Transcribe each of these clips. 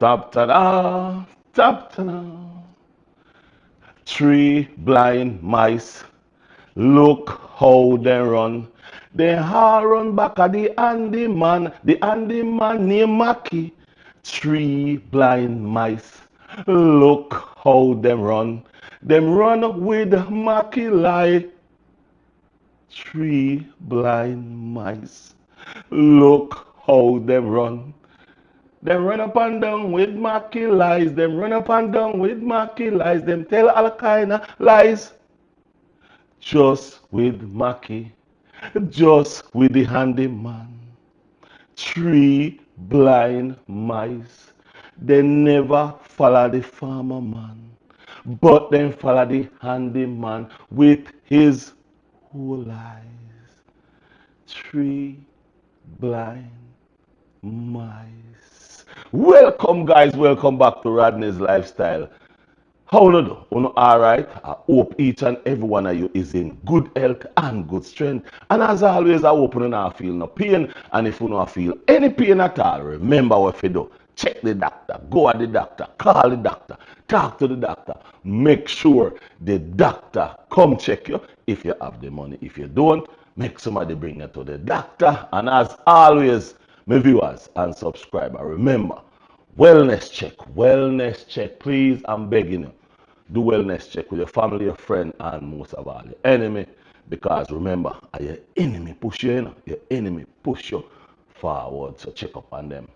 Tap ta da, tap ta da. Three blind mice. Look how they run. They all run back at the Andy man. The Andy man named Mackie. Three blind mice. Look how them run. Them run with Mackie like three blind mice. Look how them run. Them run up and down with Mackie lies. Them run up and down with Mackie lies. Them tell all kind of lies. Just with Mackie. Just with the handyman. Three blind mice. They never follow the farmer man, but then follow the handyman with his whole eyes. Three blind mice. Welcome, guys. Welcome back to Rodney's Lifestyle. How you do? You know, all right. I hope each and every one of you is in good health and good strength. And as always, I hope you don't feel no pain. And if you don't feel any pain at all, remember what you do. Check the doctor. Go at the doctor. Call the doctor. Talk to the doctor. Make sure the doctor come check you if you have the money. If you don't, make somebody bring you to the doctor. And as always, my viewers and subscribers, remember, wellness check, please. I'm begging you. Do wellness check with your family, your friend, and most of all, your enemy. Because remember, your enemy push you in, your enemy push you forward. So check up on them.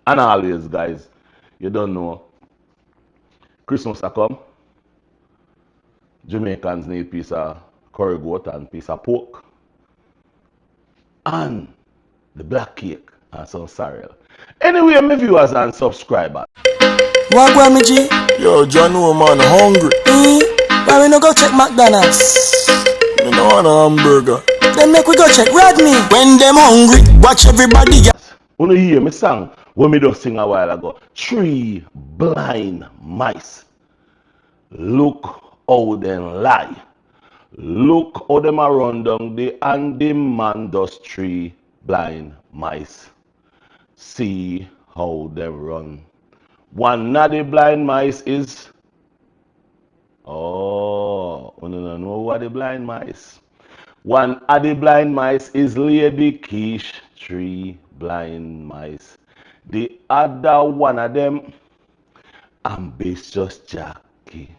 And always, guys, you don't know, Christmas a come. Jamaicans need piece of curry goat and piece of pork. And the black cake and some cereal. Anyway, my viewers and subscribers. Wagwan me G. Yo, John, no man, hungry. Why we no go check McDonald's? Me no want a hamburger. Then make we go check Rodney. When them hungry, watch everybody. You know hear me song when me just sing a while ago. Three blind mice. Look how them lie. Look how them a run down the and the man does three blind mice. See how they run. One of the blind mice is, oh, you don't know what the blind mice. One of the blind mice is Lady Quiche, three blind mice. The other one of them, ambitious Jackie.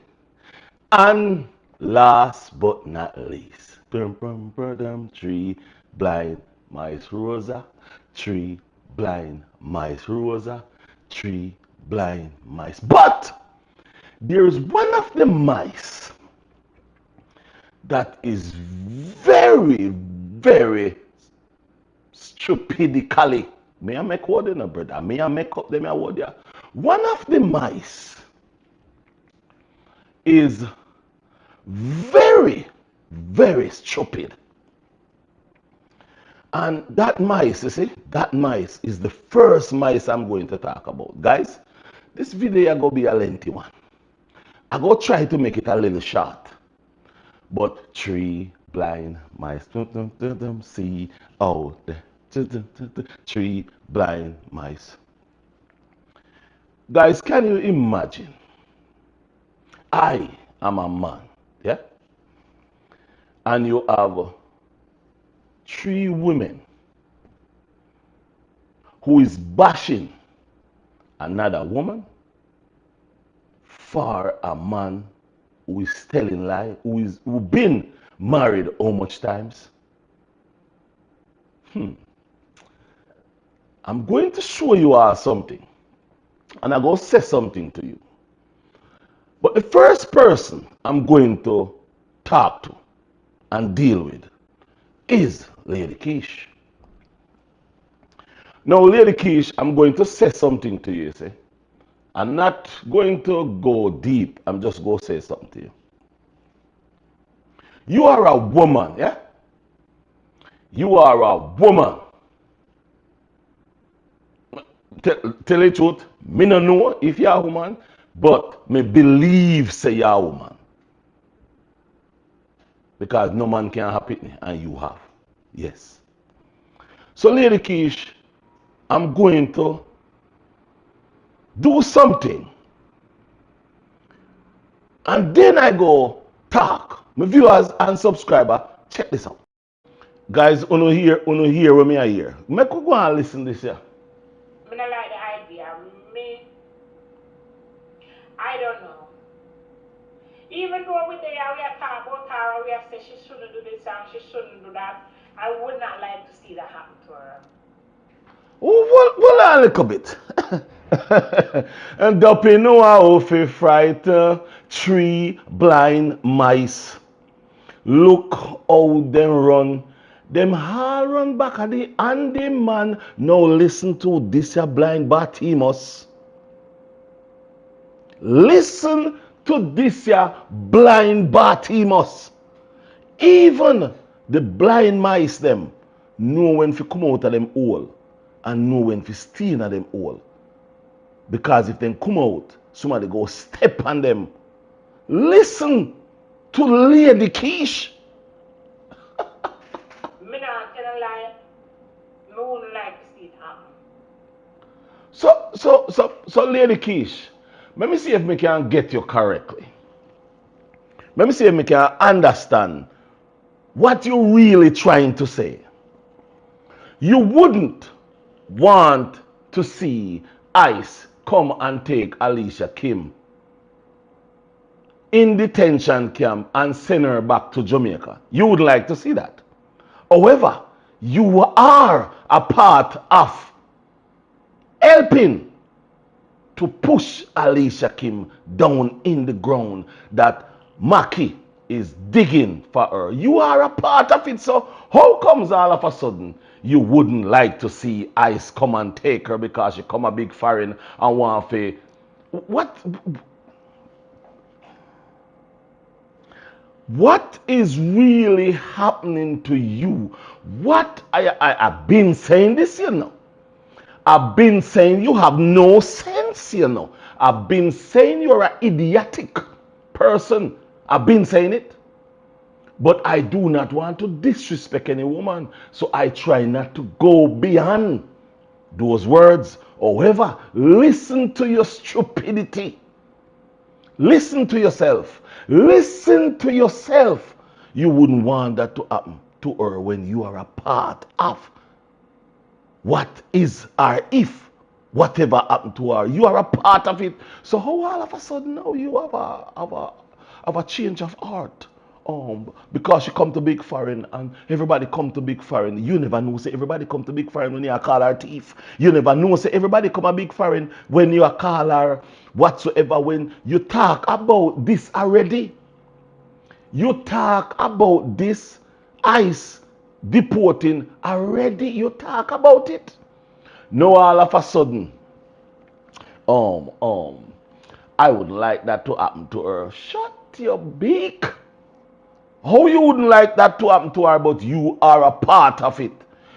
And last but not least, three blind mice Rosa, three blind mice Rosa, three blind mice. But there's one of the mice that is very, very stupidically. May I make word in a brother? May I make up them word there? One of the mice is very, very stupid. And that mice, you see, that mice is the first mice I'm going to talk about. Guys, this video is going to be a lengthy one. I'm going to try to make it a little short. But three blind mice, see out there. Three blind mice. Guys, can you imagine? I am a man, yeah? And you have three women who is bashing another woman for a man who is telling lie, who been married how much times? I'm going to show you all something, and I'm going to say something to you. But the first person I'm going to talk to and deal with is Lady Quiche. Now, Lady Quiche, I'm going to say something to you, see? I'm not going to go deep. I'm just going to say something to you. You are a woman, yeah? You are a woman. Tell the truth, me no know if you're a woman, but me believe say you're a woman. Because no man can have it and you have. Yes. So Lady Quiche, I'm going to do something, and then I go talk. My viewers and subscriber, check this out. Guys, uno hear what me I hear. Make we go and listen this here. I don't like the idea. I don't know. Even though we are talking about her, we are saying she shouldn't do this and she shouldn't do that, I would not like to see that happen to her. Well, a little bit. And Duppy know how to fright three blind mice. Look how them run. Them all run back at the and the man. Now listen to this here blind Bartimaeus. Listen to this here blind Bartimaeus. Even the blind mice them know when to come out of them hole and know when to stay in them hole. Because if they come out, somebody go step on them. Listen to Lady Quiche. Me not tell a lie. Me wouldn't like to see it happen. So, Lady Quiche, let me see if we can get you correctly. Let me see if we can understand what you're really trying to say. You wouldn't want to see ICE come and take Alicia Kim in detention camp and send her back to Jamaica. You would like to see that. However, you are a part of helping to push Alicia Kim down in the ground that Mackie is digging for her. You are a part of it. So how comes all of a sudden you wouldn't like to see ICE come and take her because she come a big foreign and want to... What is really happening to you? What I've been saying this, you know. I've been saying you have no sense, you know. I've been saying you're an idiotic person. I've been saying it. But I do not want to disrespect any woman. So I try not to go beyond those words. However, listen to your stupidity. Listen to yourself. Listen to yourself. You wouldn't want that to happen to her when you are a part of what is or if whatever happened to her. You are a part of it. So how all of a sudden now you have a change of heart? Because she come to big foreign and everybody come to big foreign. You never know say everybody come to big foreign when you call her thief. You never know say everybody come a big foreign when you call her whatsoever. When you talk about this already, you talk about this ICE deporting already. You talk about it. Now all of a sudden, um, um, I would like that to happen to her. Shut your beak. How you wouldn't like that to happen to her, but you are a part of it.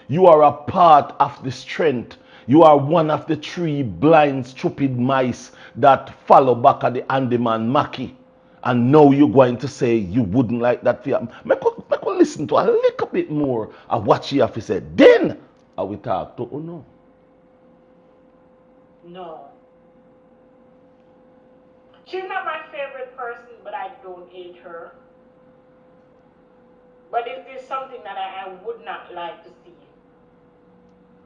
You are a part of the strength. You are one of the three blind, stupid mice that follow back at the Andyman Mackie. And now you're going to say you wouldn't like that to happen. Make we listen to a little bit more of what she have to say. Then I will talk to Uno. No. She's not my favorite person, but I don't hate her. But it is something that I would not like to see.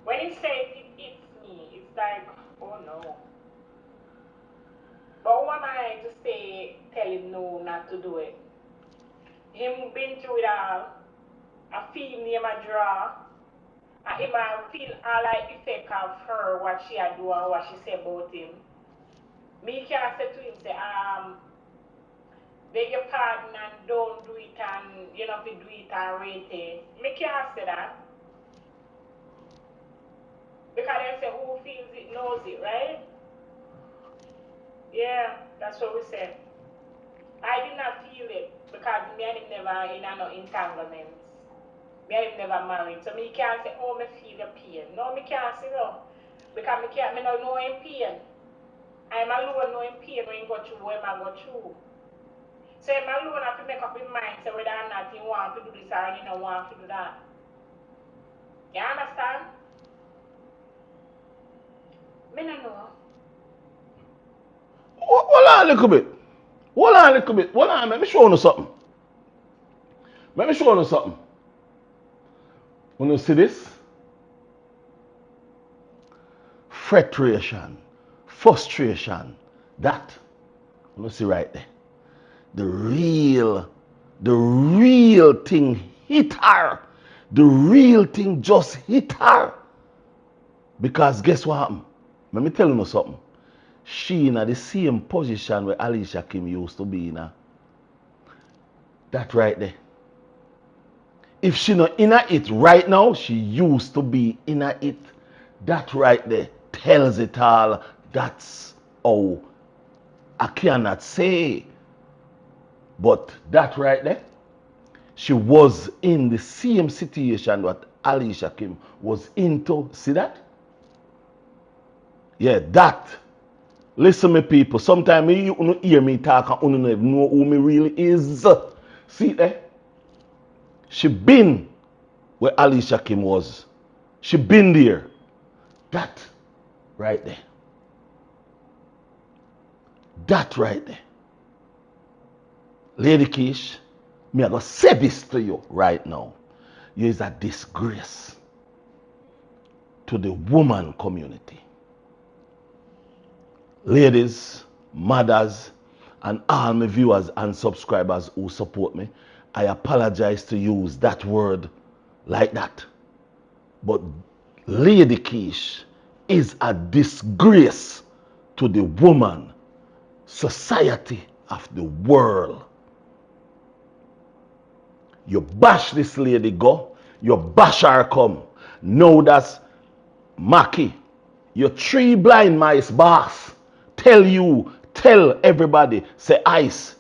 When he says it's me, it's like, oh no. But who am I to say, tell him no, not to do it? Him been through it all. I feel him a draw. I feel all the effect of her, what she had do and what she said about him. Me can't say to him, say, beg your pardon and don't do it and you know if you do it and rate it. Me can't say that. Because they say who feels it knows it, right? Yeah, that's what we said. I did not feel it because me and him never in no entanglements. Me and him never married. So me can't say, oh, me feel the pain. No, me can't say no. Because me don't know him pain. I'm alone knowing pain when he go through what I go through. So I'm alone have to make up his mind say whether or not he want to do this or he don't want to do that. You understand? Me no know. on a little bit. Hold on a little bit. Hold on. Let me show you something. Let me show you something. When you see this, frustration, that, you see right there. The real thing hit her. The real thing just hit her. Because guess what happened? Let me tell you something. She in the same position where Alicia Kim used to be in. That right there. If she not in it right now, she used to be in it. That right there tells it all. That's how I cannot say. But that right there, she was in the same situation that Alicia Kim was into. See that? Yeah, that. Listen me people, sometimes you hear me talk and you know who me really is. See there? She been where Alicia Kim was. She been there. That right there. That right there. Lady Kish, me I go say this to you right now. You is a disgrace to the woman community. Ladies, mothers, and all my viewers and subscribers who support me, I apologize to use that word like that. But Lady Kish is a disgrace to the woman society of the world. You bash this lady go, you bash her come. Now that's Mackie, your three blind mice boss. Tell everybody, say Ice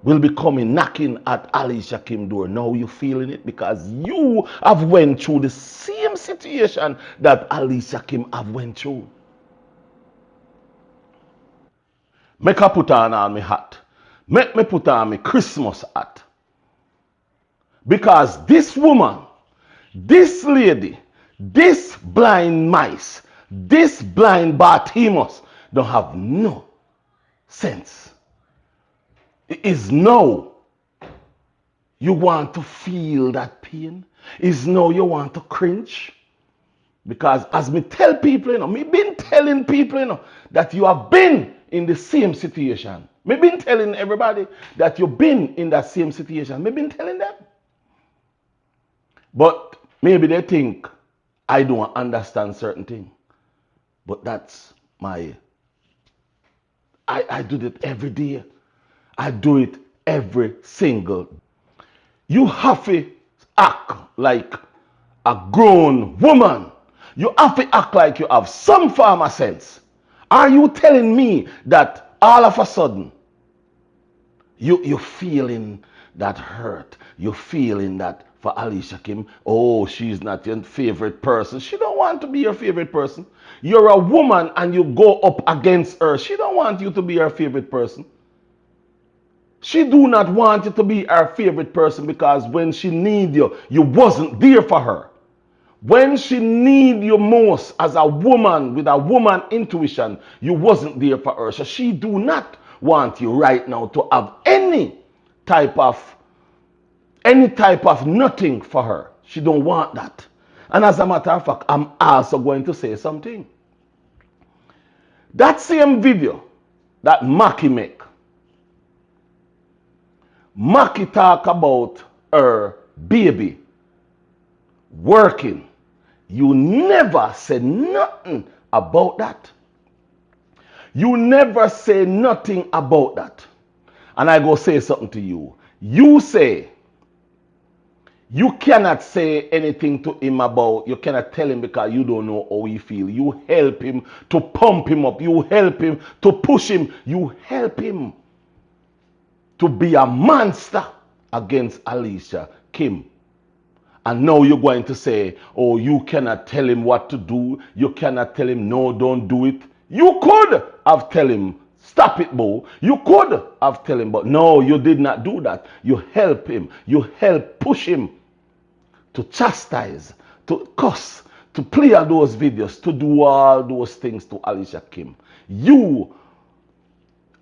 will be coming knocking at Alicia Kim door. Now you feeling it because you have went through the same situation that Alicia Kim have went through. Make her put on my hat. Make me put on my Christmas hat. Because this woman, this lady, this blind mice, this blind Bartimaeus don't have no sense. It is now you want to feel that pain. Is now you want to cringe. Because as me tell people, me been telling people, that you have been in the same situation. Me been telling everybody that you've been in that same situation. Me been telling them. But maybe they think I don't understand certain things. But that's my... I do it every day. I do it every single day. You have to act like a grown woman. You have to act like you have some form of sense. Are you telling me that all of a sudden you're feeling that hurt? You're feeling that for Alicia Kim, oh, she's not your favorite person. She don't want to be your favorite person. You're a woman and you go up against her. She don't want you to be her favorite person. She do not want you to be her favorite person because when she need you, you wasn't there for her. When she need you most as a woman with a woman intuition, you wasn't there for her. So she do not want you right now to have any type of nothing for her. She don't want that. And as a matter of fact, I'm also going to say something. That same video that Mackie make, Mackie talk about her baby working. You never said nothing about that. You never say nothing about that. And I go say something to you. You say you cannot say anything to him about, you cannot tell him because you don't know how he feel. You help him to pump him up. You help him to push him. You help him to be a monster against Alicia Kim. And now you're going to say, oh, you cannot tell him what to do. You cannot tell him, no, don't do it. You could have tell him, stop it, Bo. You could have tell him, but no, you did not do that. You help him. You help push him to chastise, to cuss, to play all those videos, to do all those things to Alicia Kim. You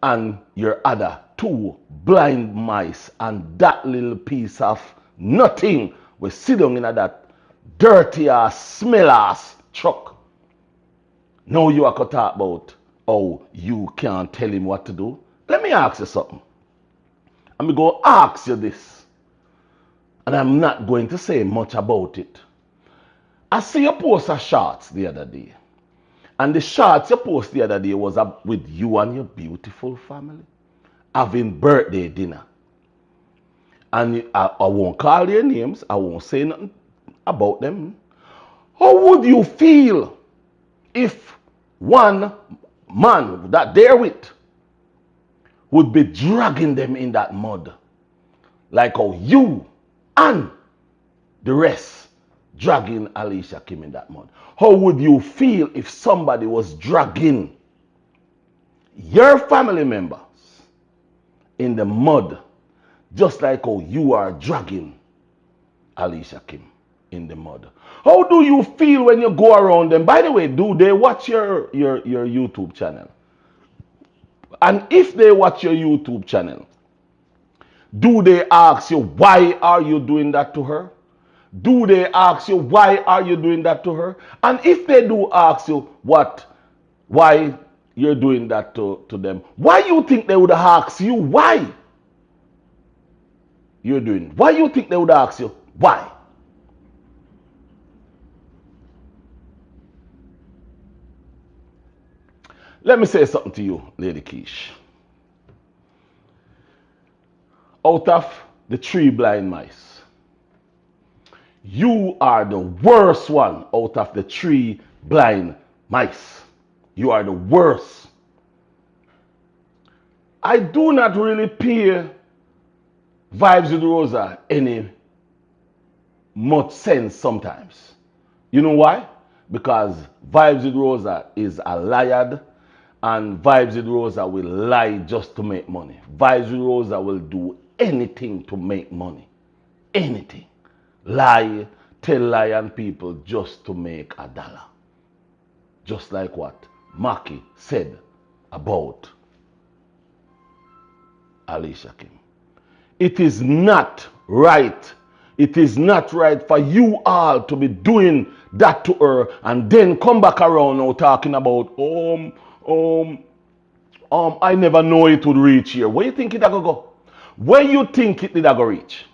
and your other two blind mice and that little piece of nothing will sit down in that dirty ass, smell ass truck. Now you are going to talk about how you can't tell him what to do. Let me ask you something. I'm going to ask you this. And I'm not going to say much about it. I see you post a shots the other day. And the shots you post the other day was with you and your beautiful family having birthday dinner. And I won't call their names. I won't say nothing about them. How would you feel if one man that they're with would be dragging them in that mud? Like how you and the rest dragging Alicia Kim in that mud. How would you feel if somebody was dragging your family members in the mud just like how you are dragging Alicia Kim in the mud? How do you feel when you go around them? By the way, do they watch your YouTube channel? And if they watch your YouTube channel, do they ask you, why are you doing that to her? Do they ask you, why are you doing that to her? And if they do ask you why you're doing that to them, why you think they would ask you why you're doing it? Why you think they would ask you why? Let me say something to you, Lady Keish. Out of the 3 blind mice, you are the worst one out of the 3 blind mice. You are the worst. I do not really pay Vibes with Rosa any much sense sometimes. You know why? Because Vibes with Rosa is a liar, and Vibes with Rosa will lie just to make money. Vibes with Rosa will do anything to make money. Anything. Lie, tell lie on people just to make a dollar. Just like what Mackie said about Alicia Kim. It is not right. It is not right for you all to be doing that to her and then come back around now talking about I never know it would reach here. Where you think it gonna go? Where you think it did go reach?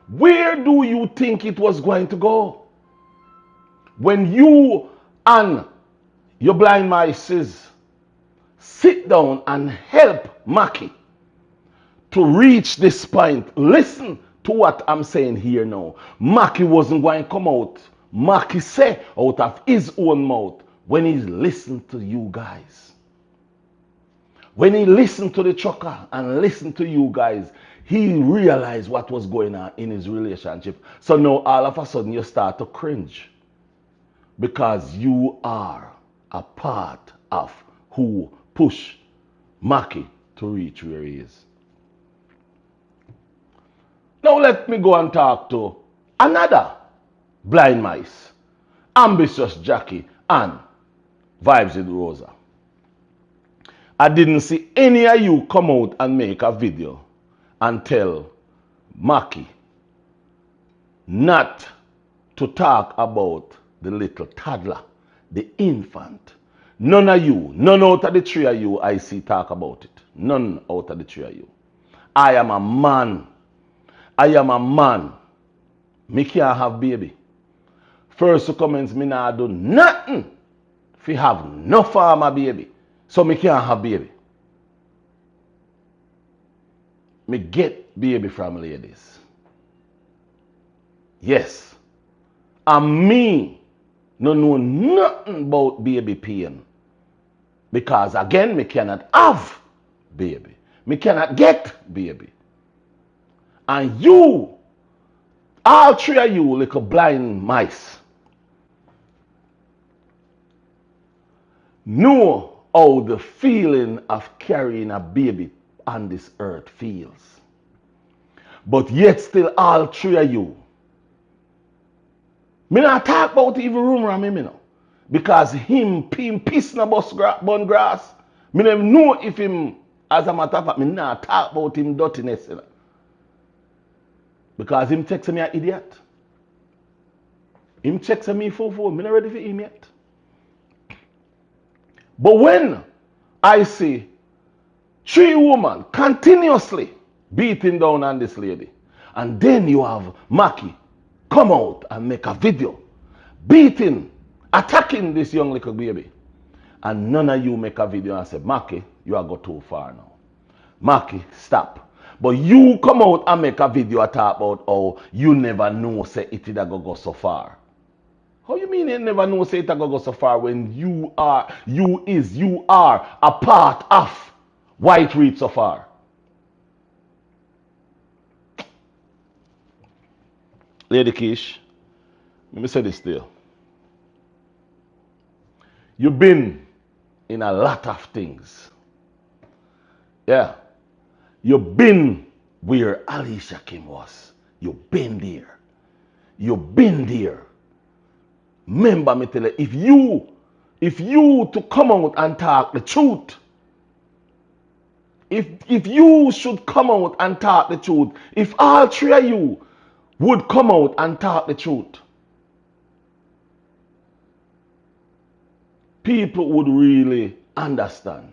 Where do you think it was going to go? When you and your blind mice sit down and help Mackie to reach this point, listen to what I'm saying here now. Mackie wasn't going to come out. Mackie said out of his own mouth when he listened to you guys. When he listened to the trucker and listened to you guys, he realized what was going on in his relationship. So now all of a sudden you start to cringe because you are a part of who pushed Mackie to reach where he is. Now let me go and talk to another blind mice, ambitious Jackie and Vibes with Rosa. I didn't see any of you come out and make a video and tell Mackie not to talk about the little toddler, the infant. None of you, none out of the 3 of you I see talk about it. None out of the 3 of you. I am a man. I am a man. Me can't have baby. First to comments, me nah do nothing if you have no farmer baby. So me can't have baby. Me get baby from ladies. Yes. And me no know nothing about baby pain. Because again, me cannot have baby. Me cannot get baby. And you, all 3 of you little blind mice, know how the feeling of carrying a baby on this earth feels. But yet still all 3 of you, me not talk about even rumor of me, you know. Because him pissing about bun grass, me never know if him As a matter of fact, me not talk about him dirtiness. You know, because him text me an idiot. Him text me for me not ready for him yet. But when I see 3 women continuously beating down on this lady, and then you have Mackie come out and make a video beating, attacking this young little baby, and none of you make a video and say, Mackie, you are go too far now. Mackie, stop. But you come out and make a video and talk about how you never know say it did go so far. How you mean you never know say it go so far when you are a part of White Reach so far? Lady Kish, let me say this to you. You've been in a lot of things. Yeah. You've been where Alicia Kim was. You've been there. You've been there. Remember me tell you, if you to come out and talk the truth, if you should come out and talk the truth, if all 3 of you would come out and talk the truth, people would really understand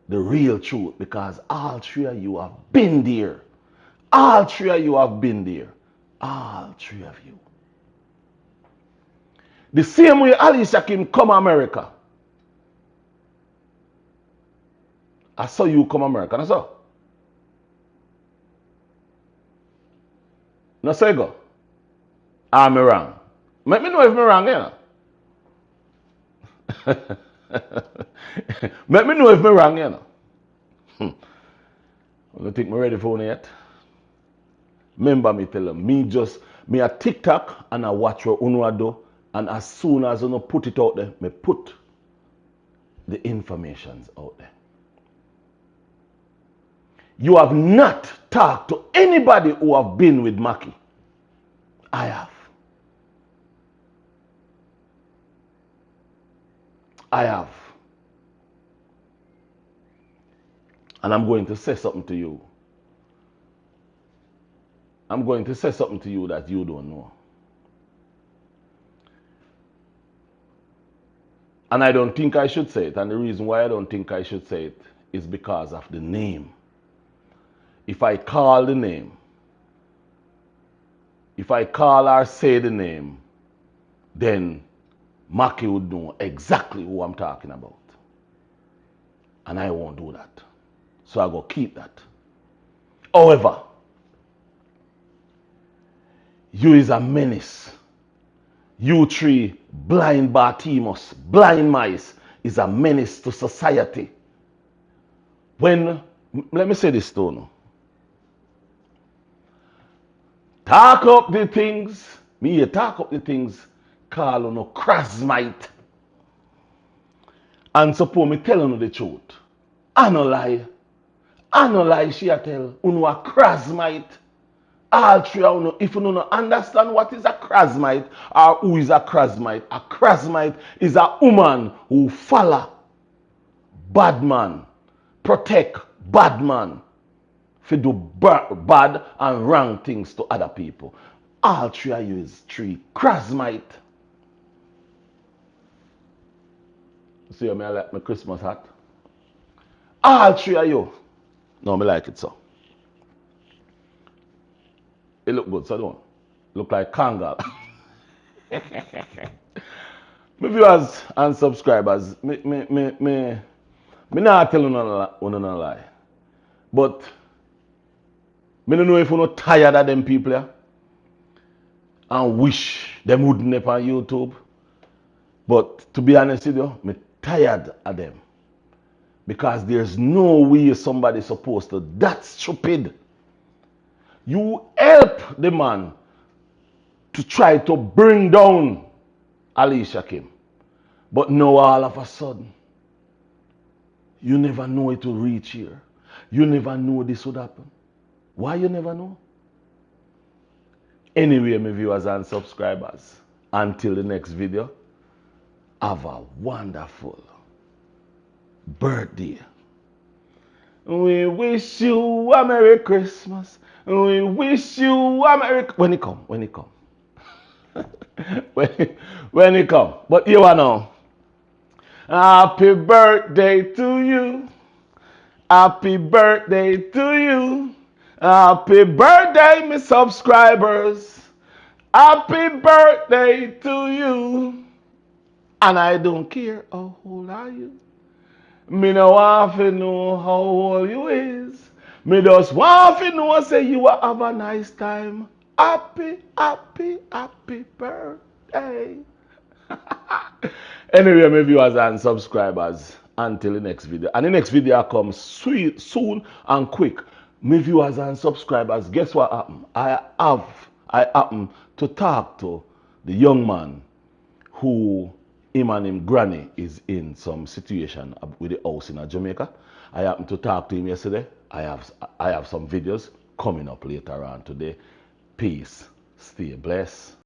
the real truth, because all 3 of you have been there. All 3 of you have been there. All 3 of you. The same way Alicia Kim come America, I saw you come America. I saw. No say go. I'm wrong. Let me know if I'm wrong, you know. Let me know if I'm wrong, you know. I don't think I'm ready for it yet. Remember me tell them, me a TikTok and I watch what Uno do, and as soon as Uno put it out there, me put the informations out there. You have not talked to anybody who have been with Mackie. I have. I have. And I'm going to say something to you. I'm going to say something to you that you don't know. And I don't think I should say it. And the reason why I don't think I should say it is because of the name. If I call the name, if I call or say the name, then Mackie would know exactly who I'm talking about. And I won't do that. So I go keep that. However, you is a menace. You 3 blind Bartimaeus, blind mice, is a menace to society. When, let me say this to you. Talk up the things, me talk up the things, call on a crasmite. And suppose me tell you the truth. I no lie, she a tell, you a crasmite. All 3 of you, if you don't understand what is a crasmite or who is a crasmite is a woman who follow bad man, protect bad man, for do bad and wrong things to other people. All 3 of you is 3 crasmite. See how I like my Christmas hat? All 3 of you. No, I like it so. It look good, so don't. Look like Kangal. My viewers and subscribers, me not tell you no lie. But me don't know if you're not tired of them people here and wish them wouldn't up on YouTube. But to be honest with you, me tired of them. Because there's no way somebody's supposed to that stupid. You help the man to try to bring down Alicia Kim. But now all of a sudden, you never know it will reach here. You never know this would happen. Why you never know? Anyway, my viewers and subscribers, until the next video, have a wonderful birthday We wish you a Merry Christmas. We wish you a Merry... When it come, when it come. when it come. But you are now. Happy birthday to you. Happy birthday to you. Happy birthday, my subscribers. Happy birthday to you. And I don't care how old are you. Me no want to know how old you is. Me just want to know say you will have a nice time. Happy, happy, happy birthday. Anyway, my viewers and subscribers, until the next video. And the next video comes sweet, soon and quick. My viewers and subscribers, guess what happened? I happen to talk to the young man who him and him granny is in some situation with the house in Jamaica. I happened to talk to him yesterday. I have some videos coming up later on today. Peace. Stay blessed.